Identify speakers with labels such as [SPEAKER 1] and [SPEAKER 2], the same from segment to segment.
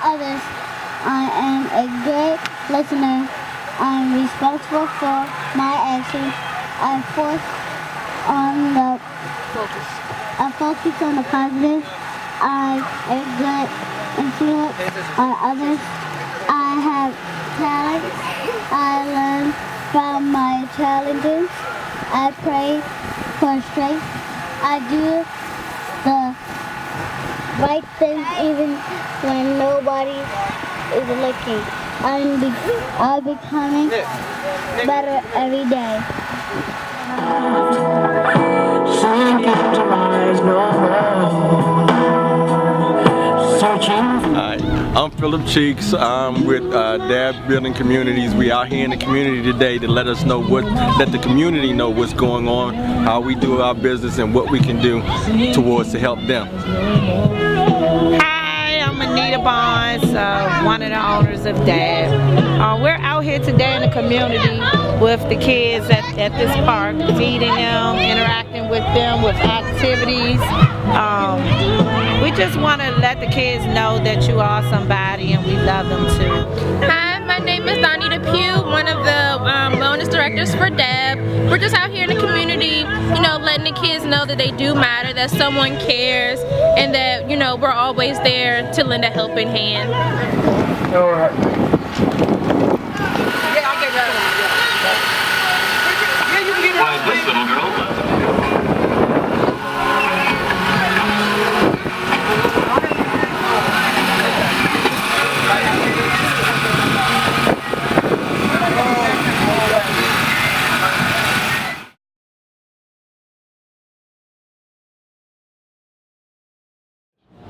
[SPEAKER 1] others. I am a good listener. I'm responsible for my actions. I focus on the positive. I'm a good influence on others. I have talent. I learn from my challenges. I pray for strength. I do the right things even when nobody is looking. I'm becoming better every day.
[SPEAKER 2] Hi, I'm Philip Cheeks. I'm with Dab Building Communities. We out here in the community today to let us know let the community know what's going on, how we do our business, and what we can do towards to help them.
[SPEAKER 3] Hi, I'm Anita Bonds, one of the owners of Dab. We're out here today in the community with the kids at this park, feeding them, interacting with them with activities. We just want to let the kids know that you are somebody and we love them too.
[SPEAKER 4] Hi, my name is Donita Pugh, one of the wellness directors for DAB. We're just out here in the community, letting the kids know that they do matter, that someone cares, and that, we're always there to lend a helping hand.
[SPEAKER 5] All right.
[SPEAKER 6] Why is this little girl?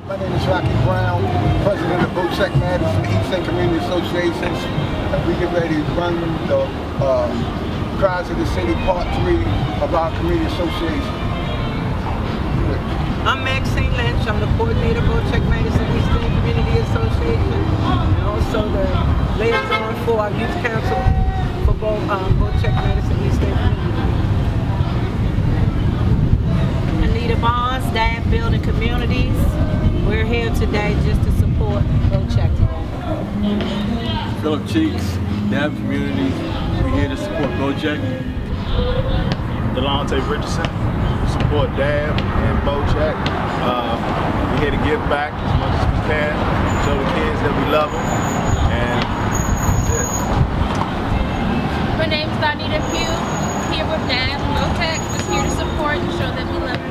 [SPEAKER 5] My name is Rocky Brown, president of Boceck Madison Eastern Community Associations. We get ready to run the Cries of the City Part 3 of our community association.
[SPEAKER 7] I'm Maxine Lynch. I'm the coordinator of Boceck Madison Eastern Community Association, and also the liaison for our youth council for Boceck Madison Eastern Community.
[SPEAKER 3] Anita Bonds, Dab Building Communities. We're here today just to support Boceck today.
[SPEAKER 2] Philip Cheeks, Dab Communities. We're here to support Boceck.
[SPEAKER 8] Delonte Richardson, support Dab and Boceck. We're here to give back as much as we can, show the kids that we love them, and that's it.
[SPEAKER 4] My name is Donita Pugh, here with DAB and Boceck, just here to support and show that we love them.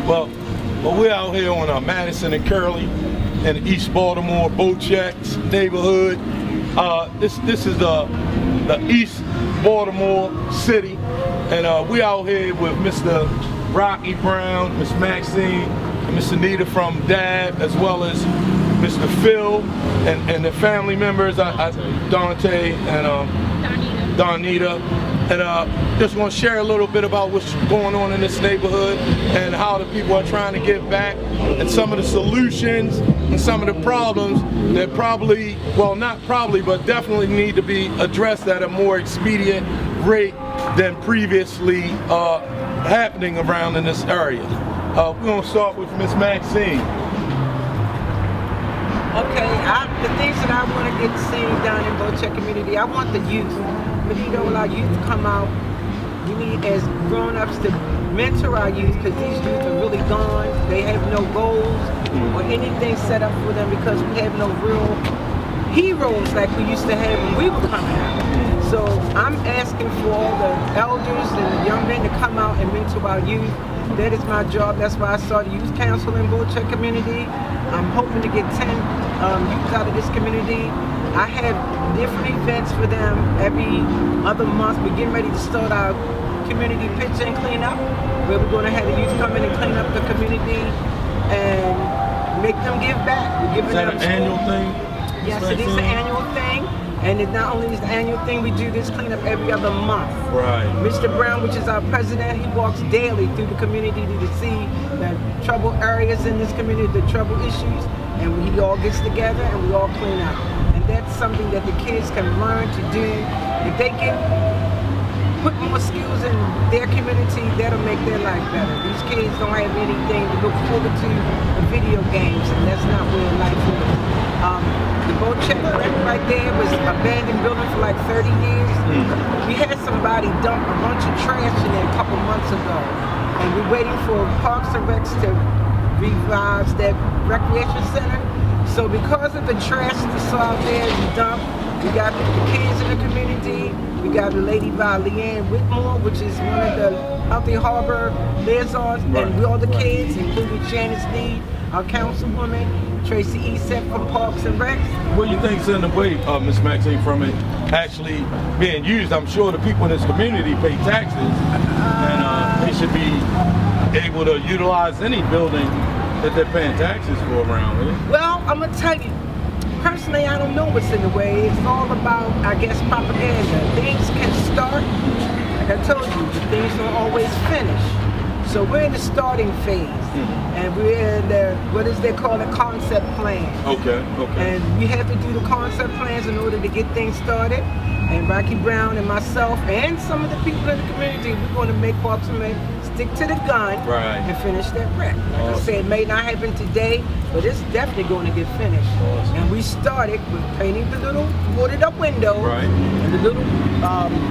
[SPEAKER 9] Well, we're out here on Madison and Curley in East Baltimore, Boceck's neighborhood. This is the East Baltimore city, and we're out here with Mr. Rocky Brown, Miss Maxine, and Miss Anita from DAB, as well as Mr. Phil and the family members, Dante and Donita. And just want to share a little bit about what's going on in this neighborhood and how the people are trying to give back, and some of the solutions and some of the problems that probably, well, not probably, but definitely need to be addressed at a more expedient rate than previously happening around in this area. We're going to start with Miss Maxine.
[SPEAKER 7] Okay, the things that I want to get seen down in Boceck community, I want the youth. We need all our youth to come out. We need, as grown-ups, to mentor our youth, because these youth are really gone. They have no goals or anything set up for them, because we have no real heroes like we used to have when we were coming out. So I'm asking for all the elders and the young men to come out and mentor our youth. That is my job. That's why I started Youth Council in Boceck community. I'm hoping to get 10 youth out of this community. I have different events for them every other month. We're getting ready to start our community pitch and clean up, where we're going to have the youth come in and clean up the community and make them give back. We're giving
[SPEAKER 9] Is that
[SPEAKER 7] them
[SPEAKER 9] an annual thing?
[SPEAKER 7] Yes, it is an annual thing. And it not only is the annual thing, we do this cleanup every other month.
[SPEAKER 9] Right.
[SPEAKER 7] Mr. Brown, which is our president, he walks daily through the community to see the trouble areas in this community, the trouble issues, and he all gets together and we all clean up. And that's something that the kids can learn to do. If they get put more skills in their community, that'll make their life better. These kids don't have anything to look forward to but video games, and that's not where life is. The Boceck right there was an abandoned building for like 30 years. We had somebody dump a bunch of trash in there a couple months ago, and we're waiting for Parks and Recs to revise that recreation center. So because of the trash that's out there and dumped, we got the kids in the community. We got a lady by Leanne Whitmore, which is one of the Healthy Harbor liaisons, and we all the kids, including Janice Lee, our councilwoman, Tracy Easep from Parks and Recs.
[SPEAKER 9] What do you think's in the way, Ms. Maxine, from it actually being used? I'm sure the people in this community pay taxes, and they should be able to utilize any building that they're paying taxes for around here.
[SPEAKER 7] Well, I'm gonna tell you, personally, I don't know what's in the way. It's all about, I guess, propaganda. Things can start, like I told you, but things don't always finish. So we're in the starting phase, and we're in the, what is they call a concept plan.
[SPEAKER 9] Okay.
[SPEAKER 7] And we have to do the concept plans in order to get things started. And Rocky Brown and myself and some of the people in the community, we're going to make Parks and Rec stick to the gun and finish that rec. Like I said, it may not happen today, but it's definitely going to get finished. And we started with painting the little boarded up windows and the little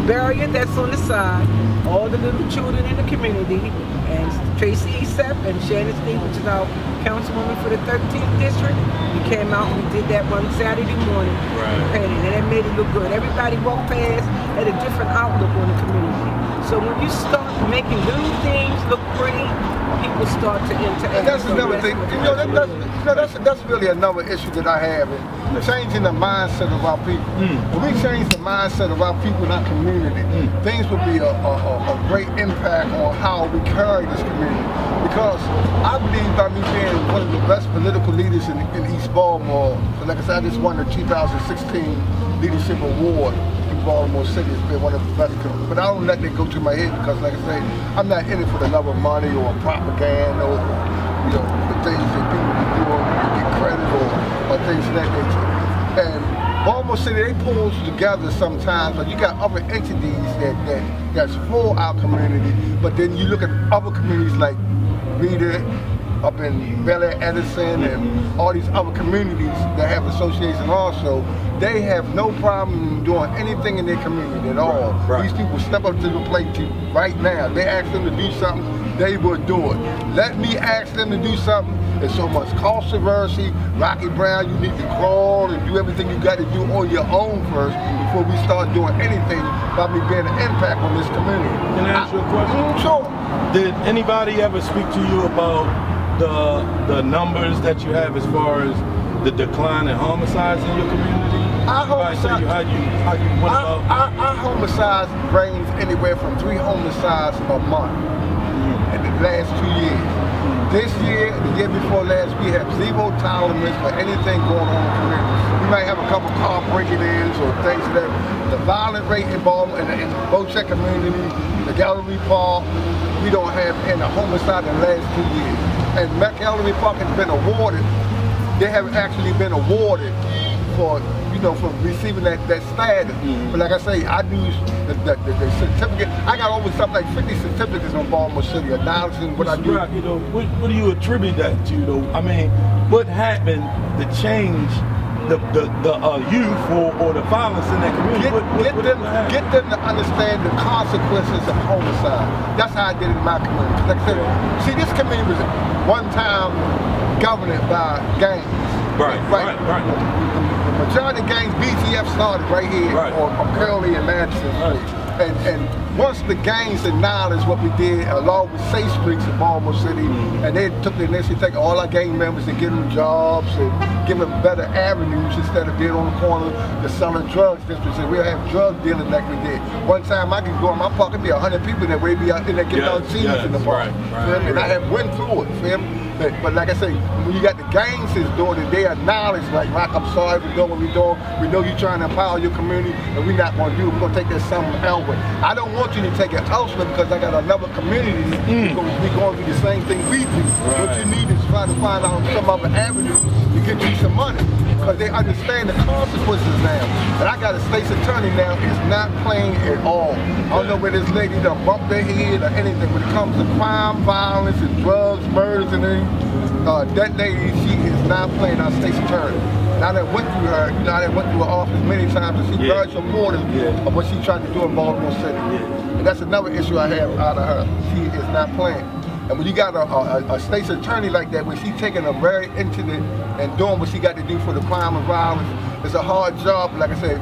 [SPEAKER 7] barrier that's on the side, all the little children in the community, and Tracy Easep and Shannon Steve, which is our councilwoman for the 13th district. We came out and we did that one Saturday morning, painting, and it made it look good. Everybody walked past, had a different outlook on the community. So when you start making little things look pretty, people start to interact.
[SPEAKER 5] And that's another thing. That's really another issue that I have. Changing the mindset of our people. When we change the mindset of our people in our community, things will be a great impact on how we carry this community. Because I believe by me being one of the best political leaders in East Baltimore, like I said, I just won the 2016 Leadership Award. Baltimore City has been one of the best, but I don't let that go to my head because, like I say, I'm not in it for the love of money or propaganda or the things that people be doing to get credit or things of that nature. And Baltimore City, they pull together sometimes, but you got other entities that's for our community, but then you look at other communities like Rita, up in Bel Air, Edison, and all these other communities that have associations also, they have no problem doing anything in their community at all. These people step up to the plate right now. They ask them to do something, they will do it. Let me ask them to do something. There's so much controversy. Rocky Brown, you need to crawl and do everything you got to do on your own first before we start doing anything about me being an impact on this community.
[SPEAKER 9] Can I ask you a question?
[SPEAKER 5] Sure.
[SPEAKER 9] Did anybody ever speak to you about the numbers that you have as far as the decline in homicides in your community?
[SPEAKER 5] Our homicides range anywhere from 3 homicides a month in the last 2 years. This year, the year before last, we have zero tolerance for anything going on in the community. We might have a couple car break-ins or things like that. The violent rate involved in the Boceck community, the Gallery Park, we don't have any homicide in the last 2 years. And Gallery Park has been awarded, they have actually been awarded for for receiving that status. But like I say, I do the certificate. I got over something like 50 certificates on Baltimore City, acknowledging what I do.
[SPEAKER 9] Rock, what do you attribute that to, though? I mean, what happened to change the youth or the violence in that community?
[SPEAKER 5] Get them to understand the consequences of homicide. That's how I did it in my community. Like I said, see, this community was one time governed by gangs.
[SPEAKER 9] Right.
[SPEAKER 5] The majority of gangs, BTF started right here on Curly and Madison. And once the gangs acknowledged what we did, along with Safe Streets in Baltimore City, and they took the initiative to take all our gang members and give them jobs and give them better avenues instead of being on the corner to selling drugs. And we'll have drug dealing like we did. One time I could go in my park, it'd be 100 people that way be out in there getting out cheese in the park. And I have went through it, feel me? But like I say, when you got the gangs doing it, they acknowledge, like, Rock, I'm sorry for doing what we're doing. We know you're trying to empower your community, and we're not going to do it. We're going to take that something elsewhere. I don't want you to take it elsewhere because I got another community that's going to be going through the same thing we do. What you need is try to find out some other avenue to get you some money. because they understand the consequences now. And I got a state's attorney now is not playing at all. I don't know where this lady done bumped their head or anything. When it comes to crime, violence, and drugs, murders, and everything, that lady, she is not playing our state's attorney. And I done went through her, you know, I done went through her office many times, and she very supportive of what she's trying to do in Baltimore City. And that's another issue I have out of her. She is not playing. And when you got a state's attorney like that, when she's taking them very into the and doing what she got to do for the crime and violence, it's a hard job. Like I said,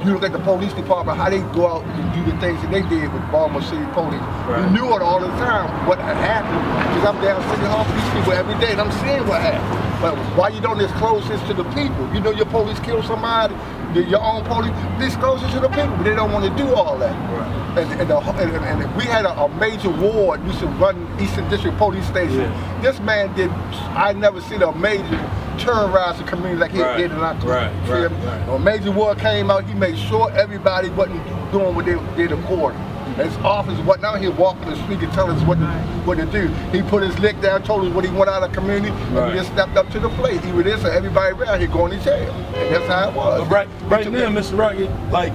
[SPEAKER 5] you look at the police department, how they go out and do the things that they did with Baltimore City Police. Right. You knew it all the time, what had happened, because I'm down City Hall for these people every day, and I'm seeing what happened. But why you don't disclose this to the people? You know your police killed somebody, your own police, disclose it to the people, but they don't want to do all that. Right. And we had a major ward used to run Eastern District Police Station. Yeah. This man did, I never seen a major terrorize the community like he did in our community. When a major war came out, he made sure everybody wasn't doing what they did according. His office wasn't out here walking the street and telling us what to do. He put his lick down, told us what he wanted out of the community, and we just stepped up to the plate. Either this or everybody around here going to jail. And that's how it was.
[SPEAKER 9] Right now, Mr. Rocket, like,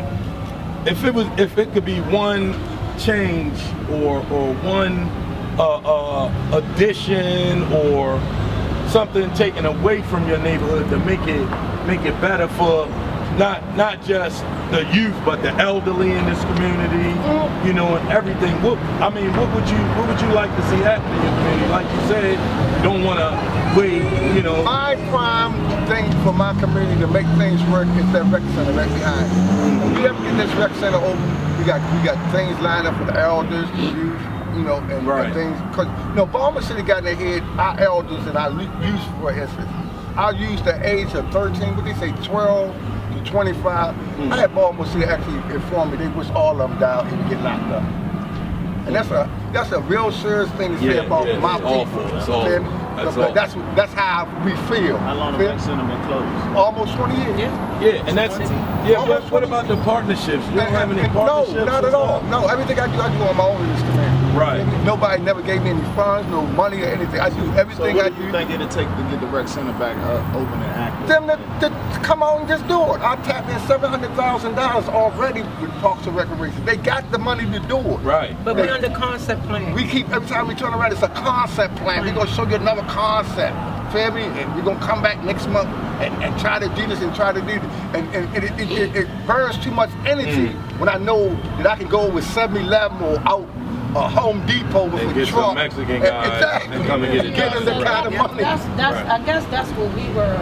[SPEAKER 9] if it could be one change or one addition or something taken away from your neighborhood to make it better for not just the youth but the elderly in this community, you know, and everything. What would you like to see happen in your community? Like you said, you don't want to wait, you know.
[SPEAKER 5] My prime thing for my community to make things work is that rec center right behind. If we ever get this rec center open, we got things lined up for the elders, the youth, you know, and things. Because, you know, Baltimore City got in their head, our elders and our youth, for instance. Our youth, the age of 13, what they say, 12 to 25. I had Baltimore City actually inform me they wish all of them died and get locked up. And that's a real serious thing to say about my people. That's how we feel.
[SPEAKER 8] How long has the center been closed?
[SPEAKER 5] Almost 20 years.
[SPEAKER 9] Yeah, and that's but what about the partnerships? You don't have any partnerships?
[SPEAKER 5] No, not at all. No, everything I do on my own in this community.
[SPEAKER 9] Right.
[SPEAKER 5] Nobody never gave me any funds, no money or anything. I do everything I do.
[SPEAKER 8] What do you think it'll take to get the rec center back open and active?
[SPEAKER 5] Them to come on and just do it. I tapped in $700,000 already with Parks and Recreation. They got the money to do it.
[SPEAKER 9] Right.
[SPEAKER 7] But we're under concept plan.
[SPEAKER 5] We keep, every time we turn around, it's a concept plan. We're going to show you another concept. Feel me? And we're going to come back next month and try to do this and try to do this. And it burns too much energy when I know that I can go with 7-Eleven or out Home Depot with a truck.
[SPEAKER 9] Some Mexican guys and come and get it done.
[SPEAKER 5] Them the kind of money.
[SPEAKER 3] I guess that's what we were,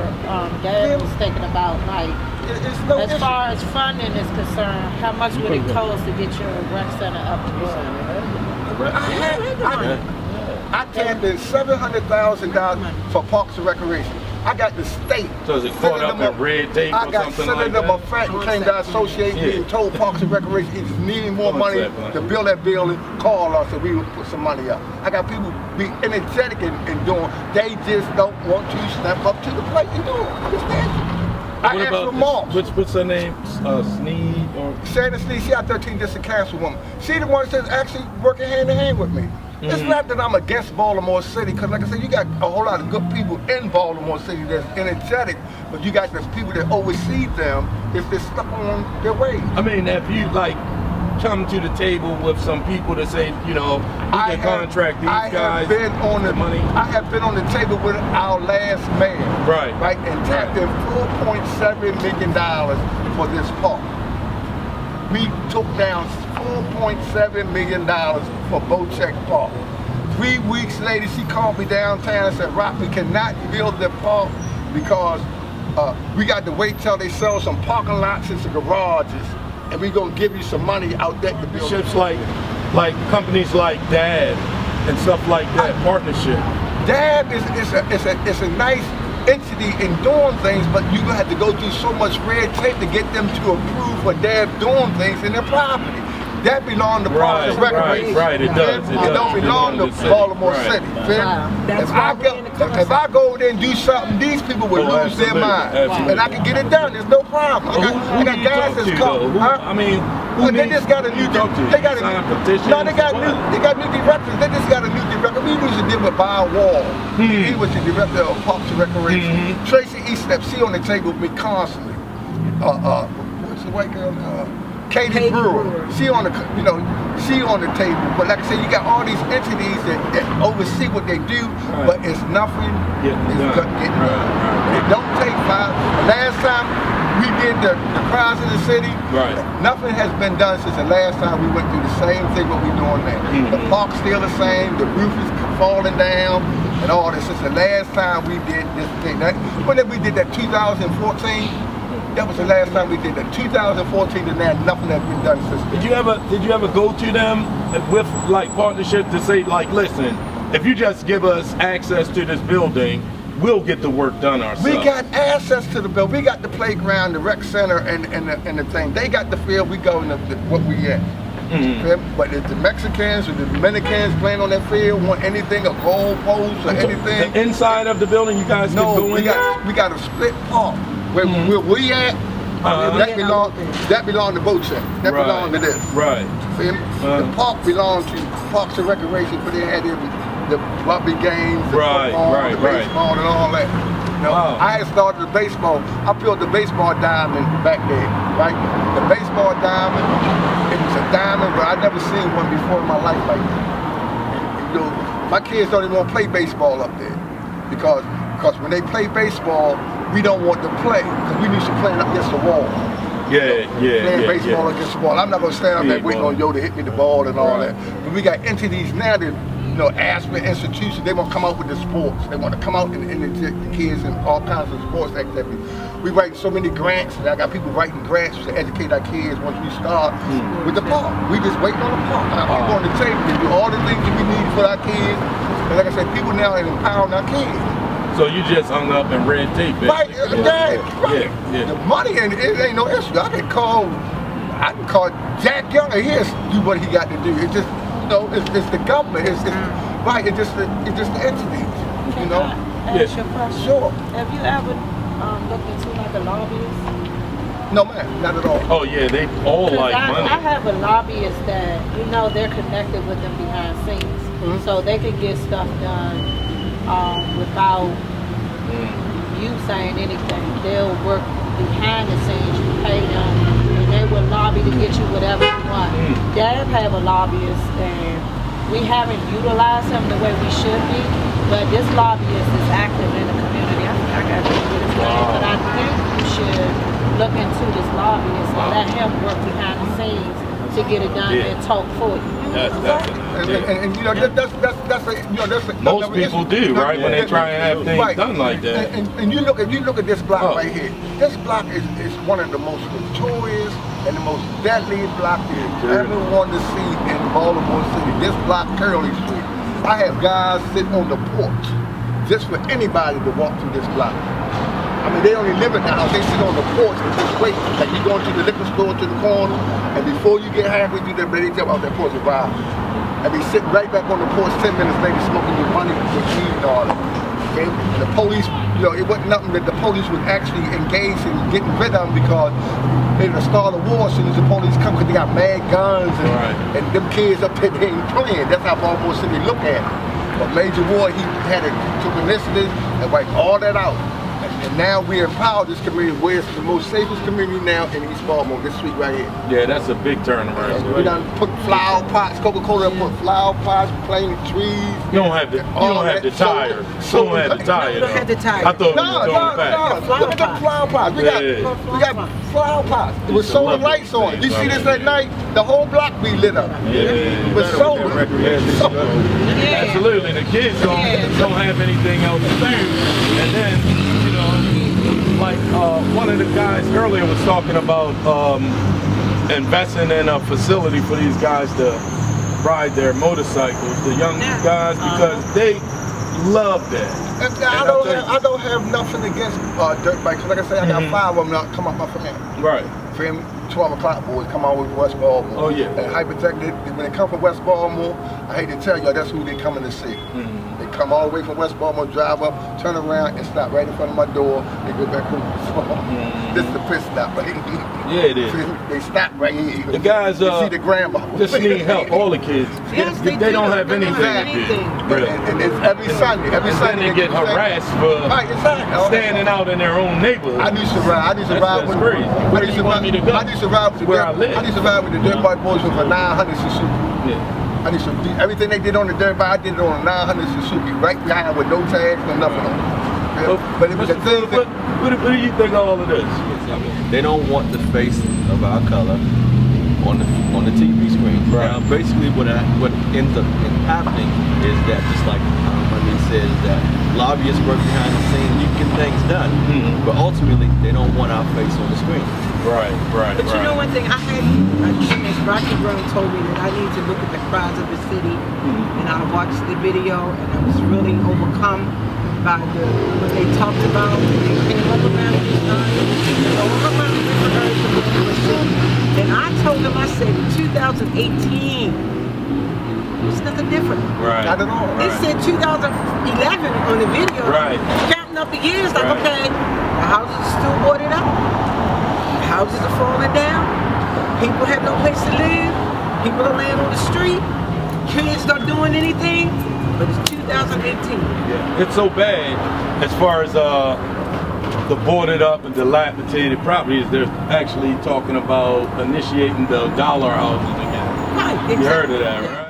[SPEAKER 3] Dad was thinking about, like, as far as funding is concerned, how much would it cost to get your rec center up to work?
[SPEAKER 5] I tapped in $700,000 for Parks and Recreation. I got the state.
[SPEAKER 9] So is it caught up in red tape or something like that?
[SPEAKER 5] I got Senator Buffett came to associate me and told Parks and Recreation he's needing more money to build that building. Call us and we will put some money up. I got people be energetic in doing. They just don't want to step up to the plate and do it. Understand? I asked for Moss.
[SPEAKER 9] What's her name? Sneed or
[SPEAKER 5] Shannon Sneed. She our 13th district councilwoman. She the one that's actually working hand in hand with me. It's not that I'm against Baltimore City, because like I said, you got a whole lot of good people in Baltimore City that's energetic, but you got those people that oversee them if they're stuck on their ways.
[SPEAKER 9] I mean, if you like come to the table with some people that say, you know, we can contract these guys. I have been on the table with our last mayor, right, and tapped in $4.7 million for this park. We took down $4.7 million for Boceck Park. 3 weeks later, she called me downtown and said, Rock, we cannot build the park because we got to wait till they sell some parking lots and some garages, and we're going to give you some money out there to build. Ships like companies like DAB and stuff like that, partnership.
[SPEAKER 5] DAB is a nice entity in doing things, but you're going to have to go through so much red tape to get them to approve for DAB doing things in their property. That belongs to Parks and Recreation.
[SPEAKER 9] Right, it does.
[SPEAKER 5] It don't belong to Baltimore City. If I go over there and do something, these people will lose their mind. And I can get it done, there's no problem. I got guys that's come.
[SPEAKER 9] I mean,
[SPEAKER 5] they just got a new director. They got new directors. They just got a new director. We we used to deal with Bob Wall. He was the director of Parks and Recreation. Tracy Eastep, she on the table with me constantly. What's the white girl? Katie Brewer. She on the, she on the table. But like I said, you got all these entities that oversee what they do, but it's nothing. It's getting done. It don't take 5. Last time we did the crowds in the city, nothing has been done since the last time we went through the same thing what we're doing now. The park's still the same, the roof is falling down, and all this. Since the last time we did this thing. Whenever we did that 2014, that was the last time we did that. 2014 to now, nothing has been done since then.
[SPEAKER 9] Did you ever go to them with like partnership to say like, listen, if you just give us access to this building, we'll get the work done ourselves?
[SPEAKER 5] We got access to the building. We got the playground, the rec center, and the thing. They got the field. We go in what we at. But if the Mexicans or the Dominicans playing on that field want anything, a goal post or anything.
[SPEAKER 9] The inside of the building, you guys can go in?
[SPEAKER 5] We got a split park. Where we at, that belong to Boceck. That belong to this. See? The park belongs to Parks and Recreation, but they had the rugby games, the football, the baseball, and all that. I had started the baseball. I built the baseball diamond back there, right? The baseball diamond, it was a diamond, but I never seen one before in my life like that. My kids don't even want to play baseball up there because when they play baseball, we don't want to play because we used to play against the wall. Playing baseball against the wall. I'm not going to stand up there waiting on Yo to hit me the ball and all that. But we got entities now that, Aspen institutions, they want to come out with the sports. They want to come out and the kids in all kinds of sports activities. We write so many grants, and I got people writing grants to educate our kids once we start with the park. We just waiting on the park. We're on the table to do all the things that we need for our kids. And like I said, people now are empowering our kids.
[SPEAKER 9] So you just hung up and red tape it.
[SPEAKER 5] Right. The money, and it ain't no issue. I can call Jack Young and he'll do what he got to do. It's just, it's the government. It's just the entities.
[SPEAKER 3] Can I ask you a question?
[SPEAKER 5] Sure.
[SPEAKER 3] Have you ever looked into like a lobbyist?
[SPEAKER 5] No, man, not at all.
[SPEAKER 9] Oh yeah, they all like money.
[SPEAKER 3] I have a lobbyist that they're connected with them behind scenes, so they can get stuff done. Without you saying anything. They'll work behind the scenes, you pay them, and they will lobby to get you whatever you want. Dad have a lobbyist, and we haven't utilized him the way we should be, but this lobbyist is active in the community. I got to get his name, but I think you should look into this lobbyist and let him work behind the scenes to get it done and talk for you.
[SPEAKER 9] That's most people do, right? When they try and have things done like that.
[SPEAKER 5] And you look at this block right here. This block is one of the most notorious and the most deadly block you ever want to see in Baltimore City. This block, Curly Street. I have guys sitting on the porch just for anybody to walk through this block. I mean, they only live in the house. They sit on the porch and just wait. Like you go into the liquor store to the corner, and before you get halfway through there, they jump out that porch and buy. And they sit right back on the porch 10 minutes later smoking your money with weed and all that. Okay? And the police, it wasn't nothing that the police would actually engage in getting rid of them because they would start a war as soon as the police come because they got mad guns and them kids up there, they ain't playing. That's how Baltimore City look at it. But Major Ward, he took initiative and wiped all that out. And now we empower this community where it's the most safest community now in East Baltimore, this street right here.
[SPEAKER 9] Yeah, that's a big turnaround.
[SPEAKER 5] We done put flower pots, Coca-Cola put flower pots, planting trees.
[SPEAKER 9] You don't have the tire. You don't have the tire. I thought it was going back.
[SPEAKER 5] Look at the flower pots. We got flower pots with solar lights on. You see this at night, the whole block be lit up. With solar.
[SPEAKER 9] Absolutely. The kids don't have anything else to do. And then, like one of the guys earlier was talking about investing in a facility for these guys to ride their motorcycles, the young guys, because they love that.
[SPEAKER 5] I don't have nothing against dirt bikes. Like I say, I got 5 of them that come up my family.
[SPEAKER 9] Right.
[SPEAKER 5] Feel me? 12 o'clock boys come out with West Baltimore.
[SPEAKER 9] Oh yeah.
[SPEAKER 5] And hypothetically, when they come from West Baltimore, I hate to tell you, that's who they coming to see. They come all the way from West Baltimore, drive up, turn around, and stop right in front of my door, and go back home. This is the pit stop right here.
[SPEAKER 9] Yeah, it is.
[SPEAKER 5] They stop right here.
[SPEAKER 9] The guys
[SPEAKER 5] you see the grandma.
[SPEAKER 9] just need help, all the kids.
[SPEAKER 7] Yes,
[SPEAKER 9] they don't have anything to do. Really.
[SPEAKER 5] And it's every Sunday. Every Sunday
[SPEAKER 9] they get harassed for standing out in their own neighborhood.
[SPEAKER 5] I used to ride.
[SPEAKER 9] That's crazy. Where do you want me to go?
[SPEAKER 5] I used to ride with
[SPEAKER 9] where I live.
[SPEAKER 5] I used to ride with the dirt bike boys with a 900 Suzuki.
[SPEAKER 9] Yeah.
[SPEAKER 5] I used to do everything they did on the dirt bike. I did it on a 900 Suzuki, right behind with no tags, no nothing on it. Yeah. But it was a thing.
[SPEAKER 9] What do you think of all of this?
[SPEAKER 2] They don't want the face of our color on the TV screen.
[SPEAKER 9] Right.
[SPEAKER 2] Now, basically, what ends up happening is that, just like Monday says, that lobbyists work behind the scenes, you can get things done, but ultimately, they don't want our face on the screen.
[SPEAKER 9] Right.
[SPEAKER 7] But you know one thing, I had, as Rocky Brown told me that I need to look at the cries of the city, and I watched the video, and I was really overcome by what they talked about. They came up around this time, and I told them, I said, in 2018, it's nothing different.
[SPEAKER 9] Right.
[SPEAKER 5] Not at all.
[SPEAKER 7] They said 2011 on the video.
[SPEAKER 9] Right.
[SPEAKER 7] Counting up the years, like, okay, the houses are still boarded up. The houses are falling down. People have no place to live. People are laying on the street. Kids not doing anything. But it's 2018.
[SPEAKER 9] Yeah. It's so bad as far as the boarded up and dilapidated properties. They're actually talking about initiating the dollar houses again.
[SPEAKER 7] Right, exactly.
[SPEAKER 9] You heard of that, right?